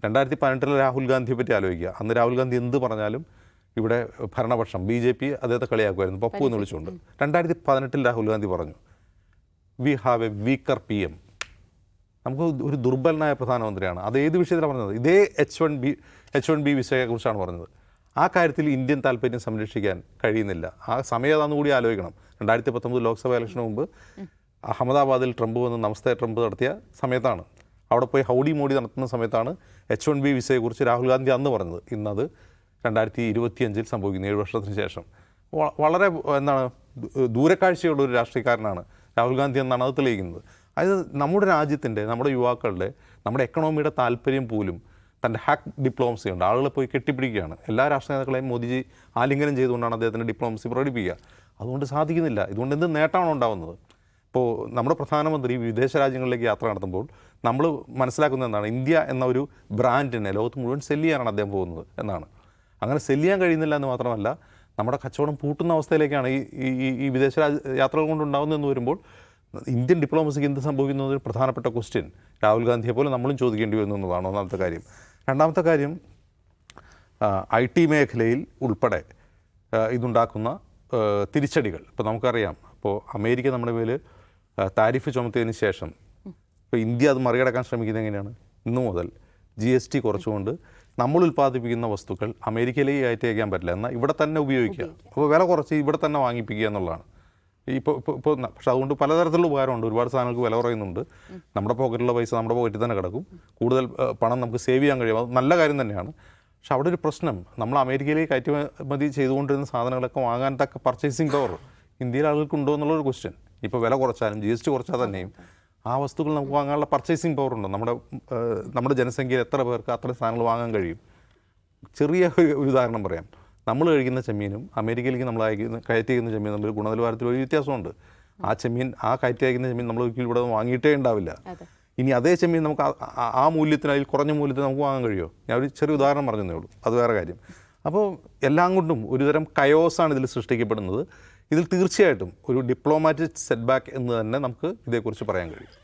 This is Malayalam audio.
2018 രാഹുൽ ഗാന്ധിയെ പറ്റി ആലോചിക്കുക. അന്ന് രാഹുൽ ഗാന്ധി എന്ത് പറഞ്ഞാലും ഇവിടെ ഭരണപക്ഷം BJP അദ്ദേഹത്തെ കളിയാക്കുമായിരുന്നു, പപ്പു എന്ന് വിളിച്ചുകൊണ്ട്. 2018 രാഹുൽ ഗാന്ധി പറഞ്ഞു, we have A weaker PM. നമുക്ക് ഒരു ദുർബലനായ പ്രധാനമന്ത്രിയാണ്. അത് ഏത് വിഷയത്തിലാണ് പറഞ്ഞത്? ഇതേ H1B വിസയെക്കുറിച്ചാണ് പറഞ്ഞത്. ആ കാര്യത്തിൽ ഇന്ത്യൻ താല്പര്യം സംരക്ഷിക്കാൻ കഴിയുന്നില്ല. ആ സമയം അതാണെന്ന് കൂടി ആലോചിക്കണം. 2019 ലോക്സഭാ ഇലക്ഷന് മുമ്പ് അഹമ്മദാബാദിൽ ട്രംപ് വന്ന് നമസ്തേ ട്രംപ് നടത്തിയ സമയത്താണ്, അവിടെ പോയി ഹൗഡി മോഡി നടത്തുന്ന സമയത്താണ് H1B വിസയെക്കുറിച്ച് രാഹുൽ ഗാന്ധി അന്ന് പറഞ്ഞത്. ഇന്നത് 2025 സംഭവിക്കുന്നു, 7 വർഷത്തിന് ശേഷം. വളരെ എന്താണ് ദൂരക്കാഴ്ചയുള്ള ഒരു രാഷ്ട്രീയക്കാരനാണ് രാഹുൽ ഗാന്ധി എന്നാണ് അത് തെളിയിക്കുന്നത്. അതായത് നമ്മുടെ രാജ്യത്തിൻ്റെ, നമ്മുടെ യുവാക്കളുടെ, നമ്മുടെ എക്കണോമിയുടെ താല്പര്യം പോലും തൻ്റെ ഹാക്ക് ഡിപ്ലോമസി ഉണ്ട്. ആളുകളെ പോയി കെട്ടിപ്പിടിക്കുകയാണ്. എല്ലാ രാഷ്ട്രീയ നേതാക്കളെയും മോദിജി ആലിംഗനം ചെയ്തുകൊണ്ടാണ് അദ്ദേഹത്തിൻ്റെ ഡിപ്ലോമസി പ്രകടിപ്പിക്കുക. അതുകൊണ്ട് സാധിക്കുന്നില്ല. ഇതുകൊണ്ട് എന്ത് നേട്ടമാണ് ഉണ്ടാകുന്നത്? ഇപ്പോൾ നമ്മുടെ പ്രധാനമന്ത്രി വിദേശ രാജ്യങ്ങളിലേക്ക് യാത്ര നടത്തുമ്പോൾ നമ്മൾ മനസ്സിലാക്കുന്നത് എന്താണ്? ഇന്ത്യ എന്ന ഒരു ബ്രാൻഡിനെ ലോകത്ത് മുഴുവൻ സെല്ല് ചെയ്യാനാണ് അദ്ദേഹം പോകുന്നത് എന്നാണ്. അങ്ങനെ സെല്ല് ചെയ്യാൻ കഴിയുന്നില്ല എന്ന് മാത്രമല്ല, നമ്മുടെ കച്ചവടം പൂട്ടുന്ന അവസ്ഥയിലേക്കാണ് ഈ വിദേശ യാത്രകൾ കൊണ്ടുണ്ടാകുന്നതെന്ന് വരുമ്പോൾ ഇന്ത്യൻ ഡിപ്ലോമസിക്ക് എന്ത് സംഭവിക്കുന്നതൊരു പ്രധാനപ്പെട്ട ക്വസ്റ്റ്യൻ രാഹുൽ ഗാന്ധിയെ പോലെ നമ്മളും ചോദിക്കേണ്ടി വരുന്നു എന്നതാണ് ഒന്നാമത്തെ കാര്യം. രണ്ടാമത്തെ കാര്യം, IT മേഖലയിൽ ഉൾപ്പെടെ ഇതുണ്ടാക്കുന്ന തിരിച്ചടികൾ. ഇപ്പോൾ നമുക്കറിയാം, ഇപ്പോൾ അമേരിക്ക നമ്മുടെ മേൽ താരിഫ് ചുമത്തിയതിന് ശേഷം ഇപ്പോൾ ഇന്ത്യ അത് മറികടക്കാൻ ശ്രമിക്കുന്നത് എങ്ങനെയാണ്? ഇന്നു മുതൽ GST കുറച്ചുകൊണ്ട് നമ്മൾ ഉൽപ്പാദിപ്പിക്കുന്ന വസ്തുക്കൾ അമേരിക്കയിലേക്ക് കയറ്റി അയക്കാൻ പറ്റില്ല, എന്നാൽ ഇവിടെ തന്നെ ഉപയോഗിക്കുക. അപ്പോൾ വില കുറച്ച് ഇവിടെ തന്നെ വാങ്ങിപ്പിക്കുക എന്നുള്ളതാണ്. ഇപ്പോൾ പക്ഷെ അതുകൊണ്ട് പലതരത്തിലുള്ള ഉപകാരമുണ്ട്. ഒരുപാട് സാധനങ്ങൾക്ക് വില കുറയുന്നുണ്ട്. നമ്മുടെ പോക്കറ്റിലുള്ള പൈസ നമ്മുടെ പോക്കറ്റിൽ തന്നെ കിടക്കും. കൂടുതൽ പണം നമുക്ക് സേവ് ചെയ്യാൻ കഴിയും. അത് നല്ല കാര്യം തന്നെയാണ്. പക്ഷെ അവിടെ ഒരു പ്രശ്നം, നമ്മൾ അമേരിക്കയിലേക്ക് കയറ്റുമതി ചെയ്തുകൊണ്ടിരുന്ന സാധനങ്ങളൊക്കെ വാങ്ങാൻ തക്ക പർച്ചേസിങ് പവർ ഇന്ത്യയിലെ ആളുകൾക്ക് ഉണ്ടോ എന്നുള്ളൊരു ക്വസ്റ്റ്യൻ. ഇപ്പോൾ വില കുറച്ചാലും GST കുറച്ചാൽ തന്നെയും ആ വസ്തുക്കൾ നമുക്ക് വാങ്ങാനുള്ള പർച്ചേസിങ് പവർ ഉണ്ടോ? നമ്മുടെ ജനസംഖ്യയിൽ എത്ര പേർക്ക് അത്രയും സാധനങ്ങൾ വാങ്ങാൻ കഴിയും? ചെറിയ ഒരു ഉദാഹരണം പറയാം. നമ്മൾ കഴിക്കുന്ന ചെമ്മീനും അമേരിക്കയിലേക്ക് നമ്മൾ കയറ്റി അയക്കുന്ന ചെമ്മീൻ തമ്മിൽ ഗുണനിലവാരത്തിൽ ഒരു വ്യത്യാസമുണ്ട്. ആ ചെമ്മീൻ, ആ കയറ്റി അയക്കുന്ന ചെമ്മീൻ നമ്മൾ ഒരിക്കലും ഇവിടെ വാങ്ങിയിട്ടേ ഉണ്ടാവില്ല. ഇനി അതേ ചെമ്മീൻ നമുക്ക് ആ മൂല്യത്തിന്, അതിൽ കുറഞ്ഞ മൂല്യത്തിന് നമുക്ക് വാങ്ങാൻ കഴിയുമോ? ഞാൻ ഒരു ചെറിയ ഉദാഹരണം പറഞ്ഞതേ ഉള്ളൂ, അത് വേറെ കാര്യം. അപ്പോൾ എല്ലാം കൊണ്ടും ഒരുതരം കയോസാണ് ഇതിൽ സൃഷ്ടിക്കപ്പെടുന്നത്. ഇതിൽ തീർച്ചയായിട്ടും ഒരു ഡിപ്ലോമാറ്റിക് സെറ്റ് ബാക്ക് എന്ന് തന്നെ നമുക്ക് ഇതേക്കുറിച്ച് പറയാൻ കഴിയും.